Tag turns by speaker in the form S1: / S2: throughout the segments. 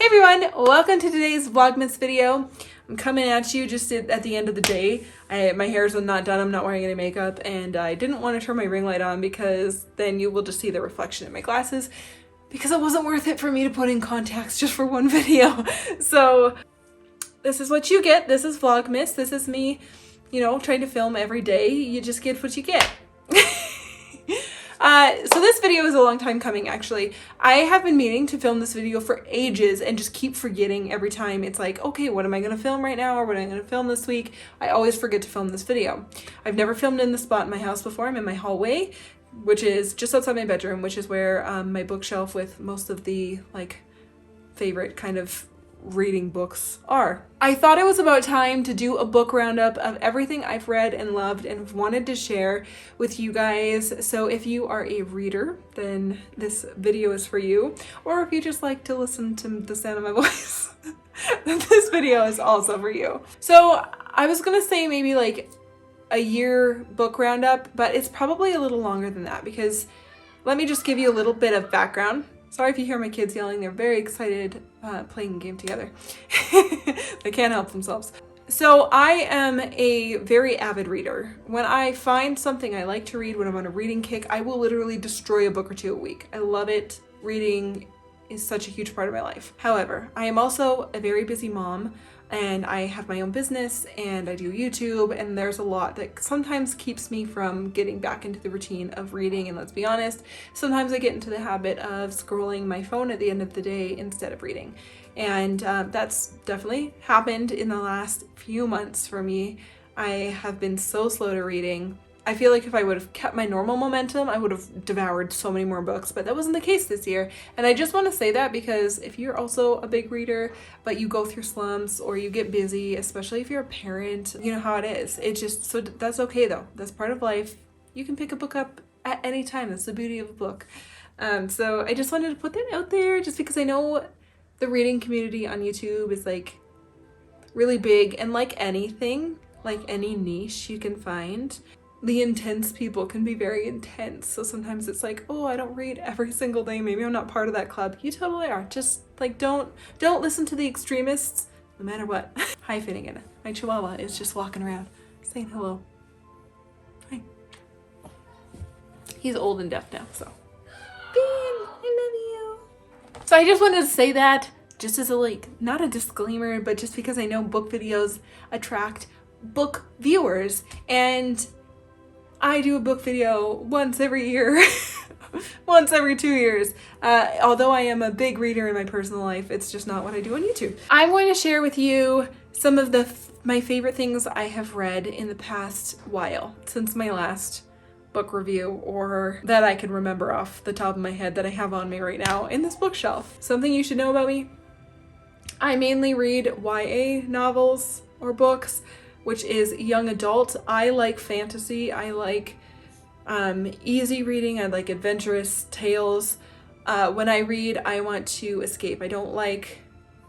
S1: Hey everyone, welcome to today's Vlogmas video. I'm coming at you just at the end of the day. My hair's not done, I'm not wearing any makeup, and I didn't want to turn my ring light on because then you will just see the reflection in my glasses because it wasn't worth it for me to put in contacts just for one video. So this is what you get. This is Vlogmas. This is me, trying to film every day. You just get what you get. So this video is a long time coming, actually. I have been meaning to film this video for ages and just keep forgetting every time. It's like, okay, what am I going to film right now, or what am I going to film this week? I always forget to film this video. I've never filmed in the spot in my house before. I'm in my hallway, which is just outside my bedroom, which is where my bookshelf with most of the favorite kind of reading books are. I thought it was about time to do a book roundup of everything I've read and loved and wanted to share with you guys. So if you are a reader, then this video is for you. Or if you just like to listen to the sound of my voice, then this video is also for you. So I was gonna say maybe like a year book roundup, but it's probably a little longer than that because let me just give you a little bit of background. Sorry if you hear my kids yelling, they're very excited playing a game together. They can't help themselves. So I am a very avid reader. When I find something I like to read, when I'm on a reading kick, I will literally destroy a book or two a week. I love it. Reading is such a huge part of my life. However, I am also a very busy mom, and I have my own business and I do YouTube, and there's a lot that sometimes keeps me from getting back into the routine of reading. And let's be honest, sometimes I get into the habit of scrolling my phone at the end of the day instead of reading. And that's definitely happened in the last few months for me. I have been so slow to reading. I feel like if I would have kept my normal momentum, I would have devoured so many more books, but that wasn't the case this year. And I just want to say that because if you're also a big reader, but you go through slumps or you get busy, especially if you're a parent, you know how it is. So that's okay though. That's part of life. You can pick a book up at any time. That's the beauty of a book. So I just wanted to put that out there just because I know the reading community on YouTube is like really big, and like anything, like any niche you can find, the intense people can be very intense. So sometimes it's like, oh, I don't read every single day. Maybe I'm not part of that club. You totally are. Just like, don't listen to the extremists no matter what. Hi, Finnegan. My chihuahua is just walking around saying hello. Hi. He's old and deaf now, so. Bean, I love you. So I just wanted to say that just as a not a disclaimer, but just because I know book videos attract book viewers, and I do a book video once every year, once every 2 years. Although I am a big reader in my personal life, it's just not what I do on YouTube. I'm going to share with you some of my favorite things I have read in the past while, since my last book review, or that I can remember off the top of my head that I have on me right now in this bookshelf. Something you should know about me: I mainly read YA novels or books, which is young adult. I like fantasy. I like easy reading. I like adventurous tales. When I read, I want to escape. I don't like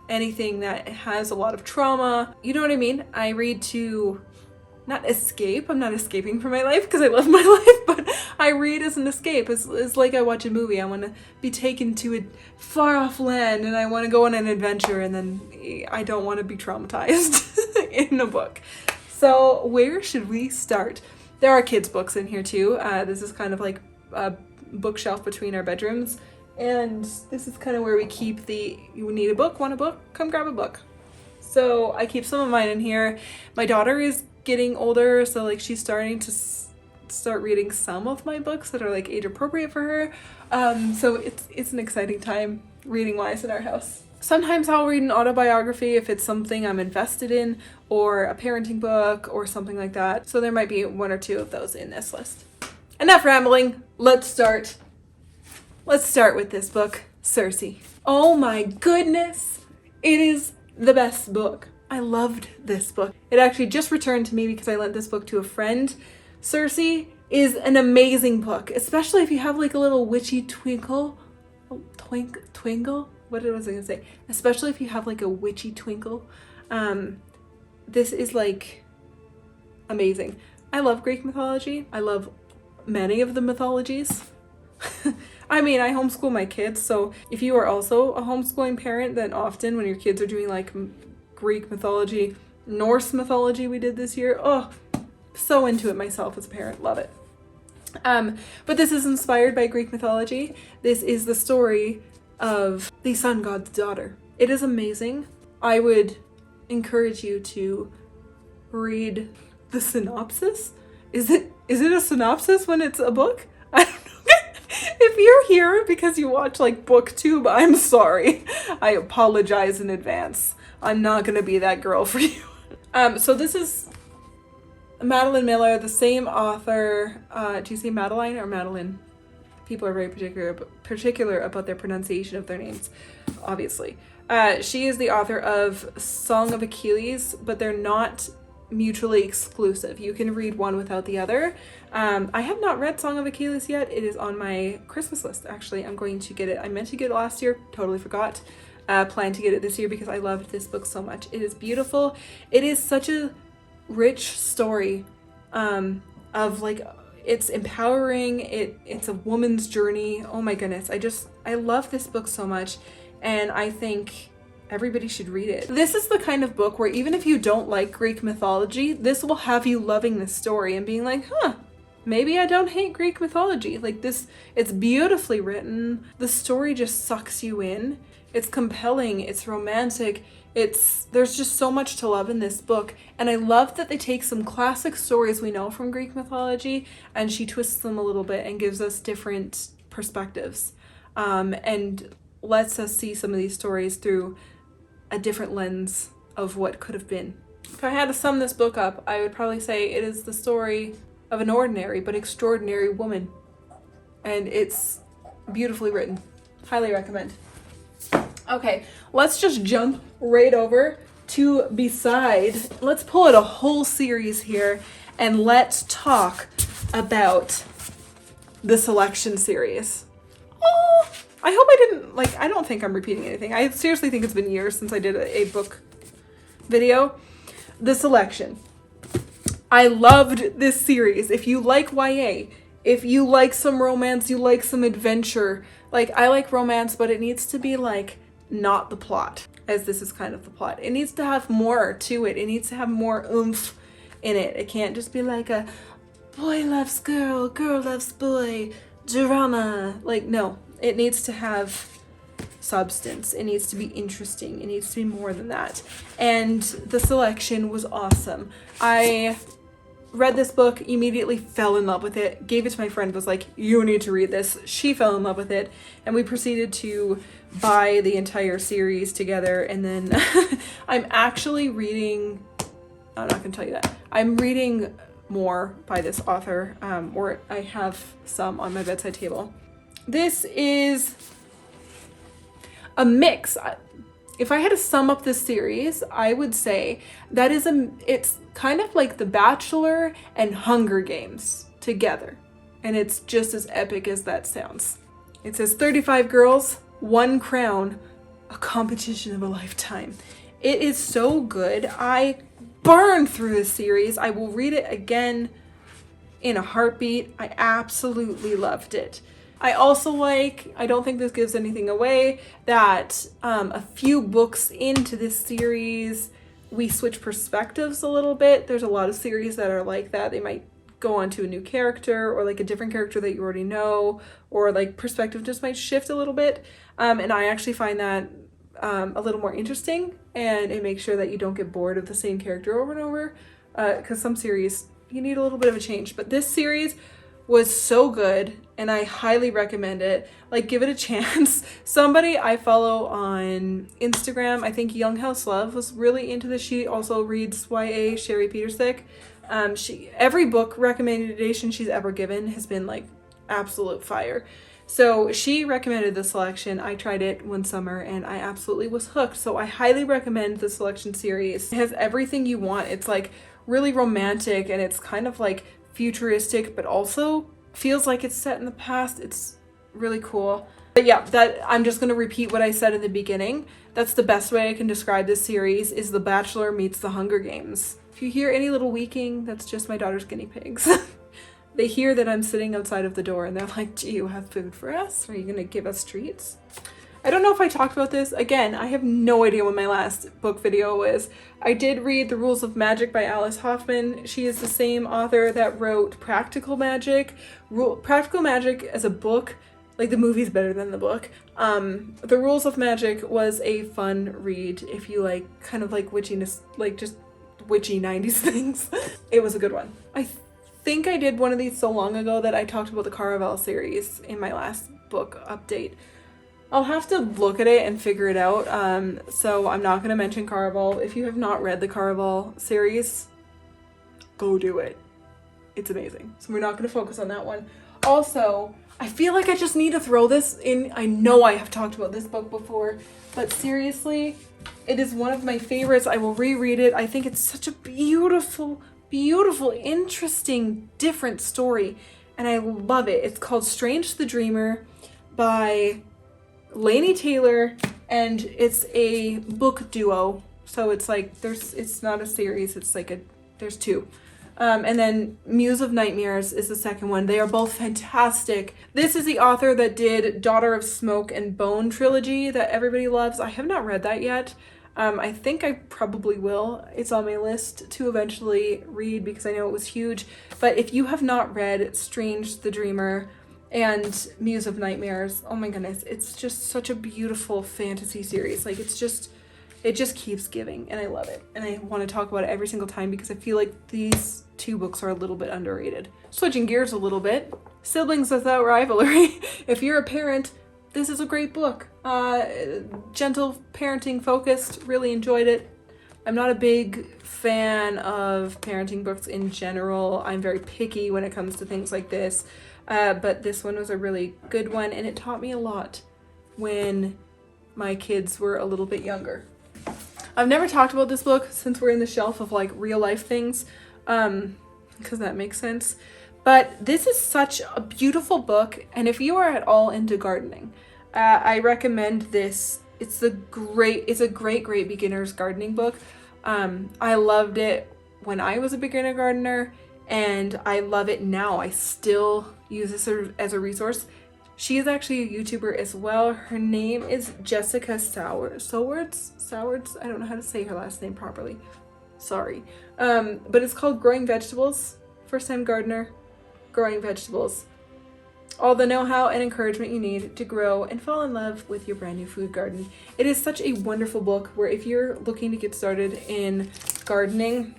S1: anything that has a lot of trauma. You know what I mean? I read to not escape. I'm not escaping from my life because I love my life, but I read as an escape. It's like I watch a movie. I want to be taken to a far off land and I want to go on an adventure, and then I don't want to be traumatized in a book. So where should we start? There are kids' books in here too. This is kind of like a bookshelf between our bedrooms, and this is kind of where we keep you need a book, want a book, come grab a book. So I keep some of mine in here. My daughter is getting older, so she's starting to start reading some of my books that are age appropriate for her. So it's an exciting time reading wise in our house. Sometimes I'll read an autobiography if it's something I'm invested in, or a parenting book or something like that. So there might be one or two of those in this list. Enough rambling. Let's start. Let's start with this book, Cersei. Oh my goodness. It is the best book. I loved this book. It actually just returned to me because I lent this book to a friend. Cersei is an amazing book, especially if you have a little witchy twinkle. Twinkle? What was I gonna say? Especially if you have a witchy twinkle. This is amazing. I love Greek mythology. I love many of the mythologies. I mean, I homeschool my kids, so if you are also a homeschooling parent, then often when your kids are doing like Greek mythology, Norse mythology we did this year, oh, so into it myself as a parent, love it. But this is inspired by Greek mythology. This is the story of the sun god's daughter. It is amazing. I would encourage you to read the synopsis. Is it a synopsis when it's a book? I don't know. If you're here because you watch like BookTube, I'm sorry. I apologize in advance. I'm not gonna be that girl for you. So this is Madeline Miller, the same author. Do you say Madeline or Madeline? People are very particular about their pronunciation of their names, obviously. She is the author of Song of Achilles, but they're not mutually exclusive. You can read one without the other. I have not read Song of Achilles yet. It is on my Christmas list, actually. I'm going to get it. I meant to get it last year, totally forgot. Plan to get it this year because I loved this book so much. It is beautiful. It is such a rich story of like, it's empowering. It's a woman's journey. Oh my goodness. I love this book so much, and I think everybody should read it. This is the kind of book where even if you don't like Greek mythology, this will have you loving this story and being like, huh, maybe I don't hate Greek mythology. Like this, it's beautifully written. The story just sucks you in. It's compelling, it's romantic, there's just so much to love in this book. And I love that they take some classic stories we know from Greek mythology and she twists them a little bit and gives us different perspectives, and lets us see some of these stories through a different lens of what could have been. If I had to sum this book up, I would probably say it is the story of an ordinary but extraordinary woman. And it's beautifully written. Highly recommend. Okay, let's just jump right over to Beside. Let's pull out a whole series here and let's talk about the Selection series. Oh, I hope I didn't, I don't think I'm repeating anything. I seriously think it's been years since I did a book video. The Selection. I loved this series. If you like YA, if you like some romance, you like some adventure, I like romance, but it needs to be not the plot, as this is kind of the plot. It needs to have more to it. It needs to have more oomph in it. It can't just be like a boy loves girl, girl loves boy drama. No, it needs to have substance. It needs to be interesting. It needs to be more than that. And The Selection was awesome. I read this book, immediately fell in love with it, gave it to my friend, was like, you need to read this. She fell in love with it, and we proceeded to buy the entire series together. And then I'm actually reading, I'm not gonna tell you that. I'm reading more by this author, or I have some on my bedside table. This is a mix. If I had to sum up this series, I would say that it's kind of like The Bachelor and Hunger Games together. And it's just as epic as that sounds. It says 35 girls, 1 crown, a competition of a lifetime. It is so good. I burned through this series. I will read it again in a heartbeat. I absolutely loved it. I also I don't think this gives anything away, that a few books into this series, we switch perspectives a little bit. There's a lot of series that are like that. They might go on to a new character or a different character that you already know, or perspective just might shift a little bit. And I actually find that a little more interesting, and it makes sure that you don't get bored of the same character over and over, because some series, you need a little bit of a change. But this series was so good, and I highly recommend it. Give it a chance. Somebody I follow on Instagram, I think Young House Love, was really into this. She also reads YA, Sherry Petersick. Every book recommendation she's ever given has been absolute fire. So she recommended The Selection. I tried it one summer and I absolutely was hooked. So I highly recommend The Selection series. It has everything you want. It's really romantic, and it's kind of futuristic, but also feels like it's set in the past. It's really cool. But yeah, I'm just going to repeat what I said in the beginning. That's the best way I can describe this series, is The Bachelor meets The Hunger Games. If you hear any little weaking, that's just my daughter's guinea pigs. They hear that I'm sitting outside of the door and they're like, do you have food for us? Are you gonna give us treats? I don't know if I talked about this. Again, I have no idea what my last book video was. I did read The Rules of Magic by Alice Hoffman. She is the same author that wrote Practical Magic. Practical Magic as a book, like the movie's better than the book. The Rules of Magic was a fun read if you like kind of like witchiness, like just witchy 90s things. It was a good one. I think I did one of these so long ago that I talked about the Caraval series in my last book update. I'll have to look at it and figure it out. So I'm not going to mention Caraval. If you have not read the Caraval series, go do it. It's amazing. So we're not going to focus on that one. Also, I feel like I just need to throw this in. I know I have talked about this book before, but seriously, it is one of my favorites. I will reread it. I think it's such a beautiful, beautiful, interesting, different story, and I love it. It's called Strange the Dreamer by Laini Taylor, and it's a book duo. So it's like it's not a series, it's like there's two. And then Muse of Nightmares is the second one. They are both fantastic. This is the author that did Daughter of Smoke and Bone trilogy that everybody loves. I have not read that yet. I think I probably will. It's on my list to eventually read because I know it was huge. But if you have not read Strange the Dreamer and Muse of Nightmares, oh my goodness, it's just such a beautiful fantasy series. Like it just keeps giving, and I love it. And I want to talk about it every single time because I feel like these two books are a little bit underrated. Switching gears a little bit, Siblings Without Rivalry. If you're a parent, this is a great book. Gentle parenting focused, really enjoyed it. I'm not a big fan of parenting books in general. I'm very picky when it comes to things like this. But this one was a really good one, and it taught me a lot when my kids were a little bit younger. I've never talked about this book since we're in the shelf of like real life things, because that makes sense. But this is such a beautiful book, and if you are at all into gardening, I recommend this. It's a great beginner's gardening book. I loved it when I was a beginner gardener, and I love it now. I still use this as a resource. She is actually a YouTuber as well. Her name is Jessica Sowards. I don't know how to say her last name properly. Sorry. But it's called Growing Vegetables. First time gardener, growing vegetables. All the know-how and encouragement you need to grow and fall in love with your brand new food garden. It is such a wonderful book where if you're looking to get started in gardening,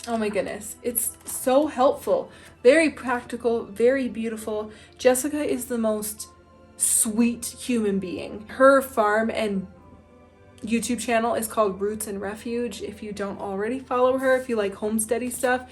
S1: oh my goodness, it's so helpful. Very practical, very beautiful. Jessica is the most sweet human being. Her farm and YouTube channel is called Roots and Refuge. If you don't already follow her, if you like homesteady stuff,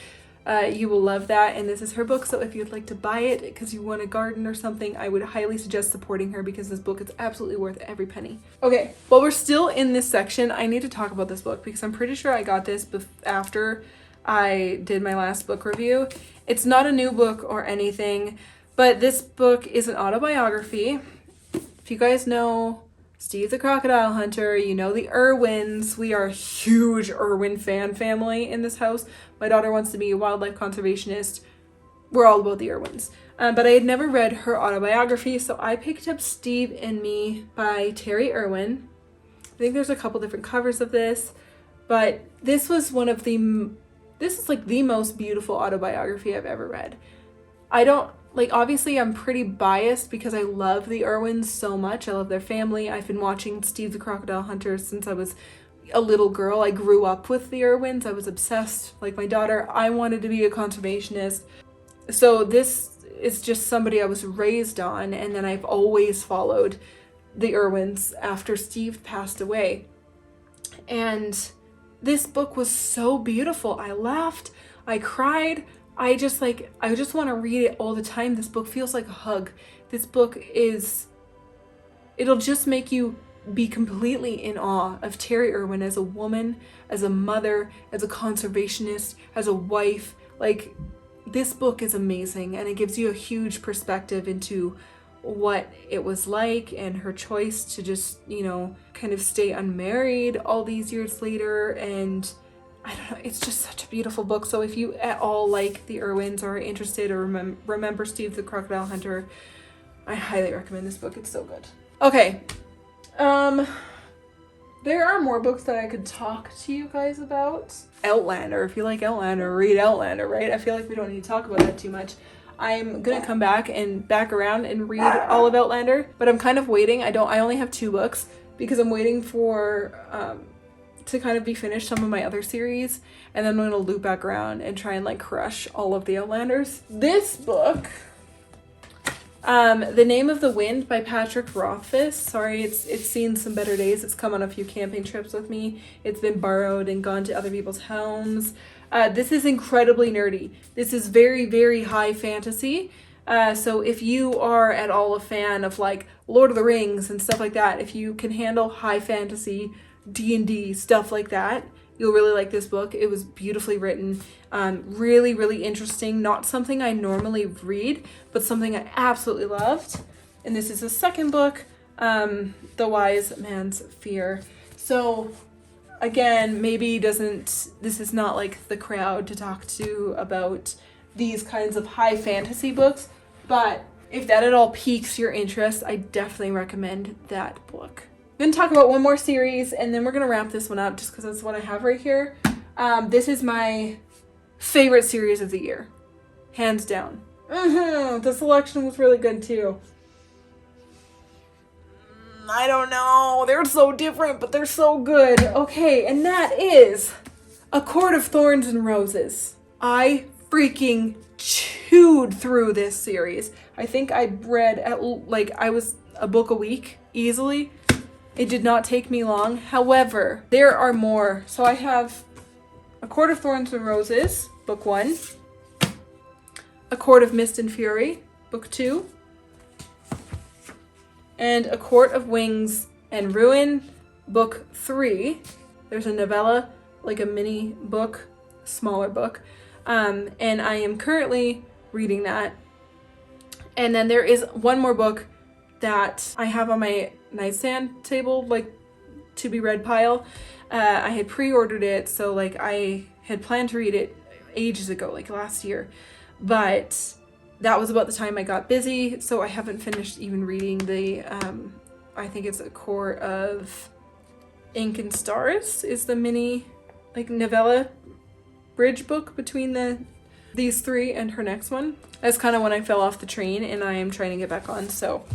S1: you will love that. And this is her book, so if you'd like to buy it because you want to garden or something, I would highly suggest supporting her because this book is absolutely worth every penny. Okay, while we're still in this section, I need to talk about this book because I'm pretty sure I got this after I did my last book review. It's not a new book or anything, but this book is an autobiography. If you guys know Steve the Crocodile Hunter, you know the Irwins. We are a huge Irwin fan family in this house. My daughter wants to be a wildlife conservationist. We're all about the Irwins. But I had never read her autobiography, so I picked up Steve and Me by Terry Irwin. I think there's a couple different covers of this, but this was this is like the most beautiful autobiography I've ever read. Obviously I'm pretty biased because I love the Irwins so much. I love their family. I've been watching Steve the Crocodile Hunter since I was a little girl. I grew up with the Irwins. I was obsessed. Like my daughter, I wanted to be a conservationist. So this is just somebody I was raised on, and then I've always followed the Irwins after Steve passed away. And this book was so beautiful. I laughed, I cried, I just want to read it all the time. This book feels like a hug. This book it'll just make you be completely in awe of Terry Irwin as a woman, as a mother, as a conservationist, as a wife. Like, this book is amazing, and it gives you a huge perspective into what it was like and her choice to just, kind of stay unmarried all these years later. And I don't know, it's just such a beautiful book. So if you at all like the Irwins or are interested or remember Steve the Crocodile Hunter, I highly recommend this book. It's so good. Okay. There are more books that I could talk to you guys about. Outlander. If you like Outlander, read Outlander, right? I feel like we don't need to talk about that too much. I'm gonna come back around and read all of Outlander, but I'm kind of waiting. I only have 2 books because I'm waiting for to kind of be finished some of my other series, and then I'm gonna loop back around and try and like crush all of the Outlanders. This book, The Name of the Wind by Patrick Rothfuss. Sorry, it's seen some better days. It's come on a few camping trips with me. It's been borrowed and gone to other people's homes. This is incredibly nerdy. This is very, very high fantasy. So if you are at all a fan of like Lord of the Rings and stuff like that, if you can handle high fantasy, D&D, stuff like that, you'll really like this book. It was beautifully written, really, really interesting. Not something I normally read, but something I absolutely loved. And this is the second book, The Wise Man's Fear. So again, maybe this is not like the crowd to talk to about these kinds of high fantasy books, but if that at all piques your interest, I definitely recommend that book. I'm going to talk about one more series, and then we're going to wrap this one up just because that's what I have right here. This is my favorite series of the year. Hands down. The selection was really good too. I don't know. They're so different, but they're so good. Okay, and that is A Court of Thorns and Roses. I freaking chewed through this series. I think I read I was a book a week easily. It did not take me long. However, there are more. So I have A Court of Thorns and Roses, book 1. A Court of Mist and Fury, book 2. And A Court of Wings and Ruin, book 3. There's a novella, like a mini book, smaller book. And I am currently reading that. And then there is one more book that I have on my nightstand table, like to be read pile. I had pre-ordered it, so like I had planned to read it ages ago, like last year, but that was about the time I got busy, so I haven't finished even reading the I think it's A Court of Ink and Stars is the mini like novella bridge book between these 3 and her next one. That's kind of when I fell off the train, and I am trying to get back on, so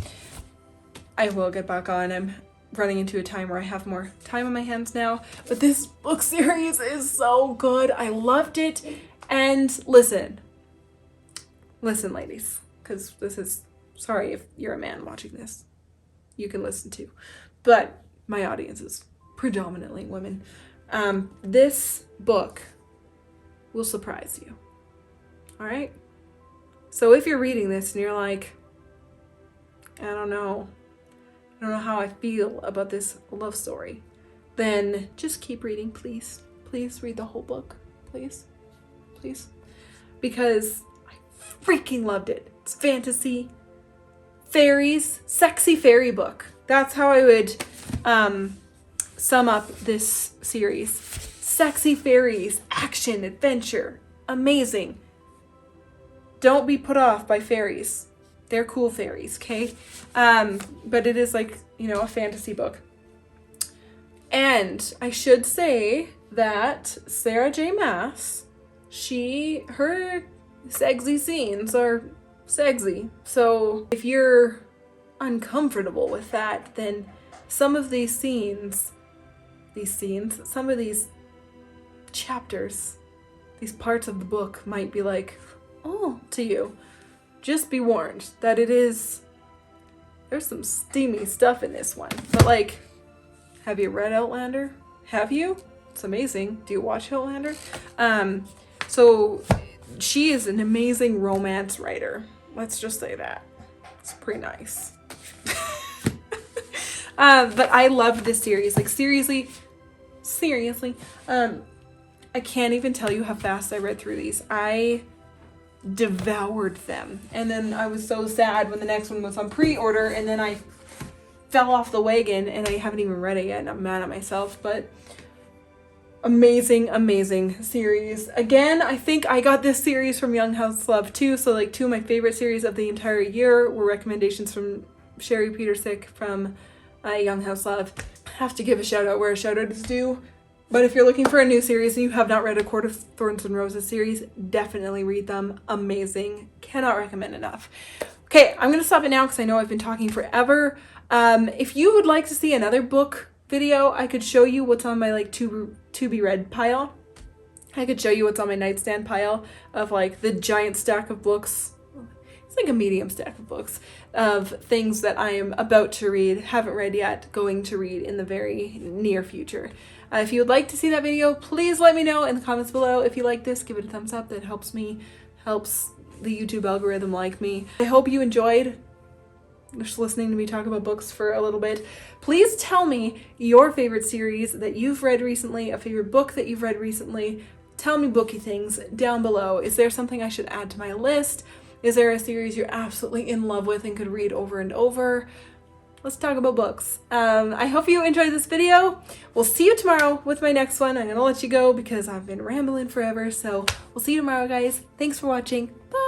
S1: I will get back on. I'm running into a time where I have more time on my hands now, but this book series is so good. I loved it. And listen ladies, because this is, sorry if you're a man watching this, you can listen too, but my audience is predominantly women. This book will surprise you. All right. So if you're reading this and you're like, I don't know how I feel about this love story, then just keep reading, please. Please read the whole book, please. Because I freaking loved it. It's fantasy, fairies, sexy fairy book. That's how I would sum up this series. Sexy fairies, action, adventure, amazing. Don't be put off by fairies. They're cool fairies, okay? But it is like, a fantasy book. And I should say that Sarah J. Maas, her sexy scenes are sexy. So if you're uncomfortable with that, then some of these some of these chapters, these parts of the book might be like, oh, to you. Just be warned that there's some steamy stuff in this one. But like, have you read Outlander? Have you? It's amazing. Do you watch Outlander? So she is an amazing romance writer. Let's just say that. It's pretty nice. But I loved this series. Like seriously. I can't even tell you how fast I read through these. I devoured them, and then I was so sad when the next one was on pre-order, and then I fell off the wagon and I haven't even read it yet, and I'm mad at myself. But Amazing, amazing series. Again, I think I got this series from Young House Love too, so like two of my favorite series of the entire year were recommendations from Sherry Petersick from Young House Love. Have to give a shout out where a shout out is due. But if you're looking for a new series and you have not read A Court of Thorns and Roses series, definitely read them. Amazing. Cannot recommend enough. Okay, I'm gonna stop it now because I know I've been talking forever. If you would like to see another book video, I could show you what's on my like to be read pile. I could show you what's on my nightstand pile of like the giant stack of books. It's like a medium stack of books of things that I am about to read, haven't read yet, going to read in the very near future. If you would like to see that video, please let me know in the comments below. If you like this, give it a thumbs up. That helps me, helps the YouTube algorithm like me. I hope you enjoyed just listening to me talk about books for a little bit. Please tell me your favorite series that you've read recently, a favorite book that you've read recently. Tell me booky things down below. Is there something I should add to my list? Is there a series you're absolutely in love with and could read over and over? Let's talk about books. I hope you enjoyed this video. We'll see you tomorrow with my next one. I'm gonna let you go because I've been rambling forever. So we'll see you tomorrow, guys. Thanks for watching. Bye.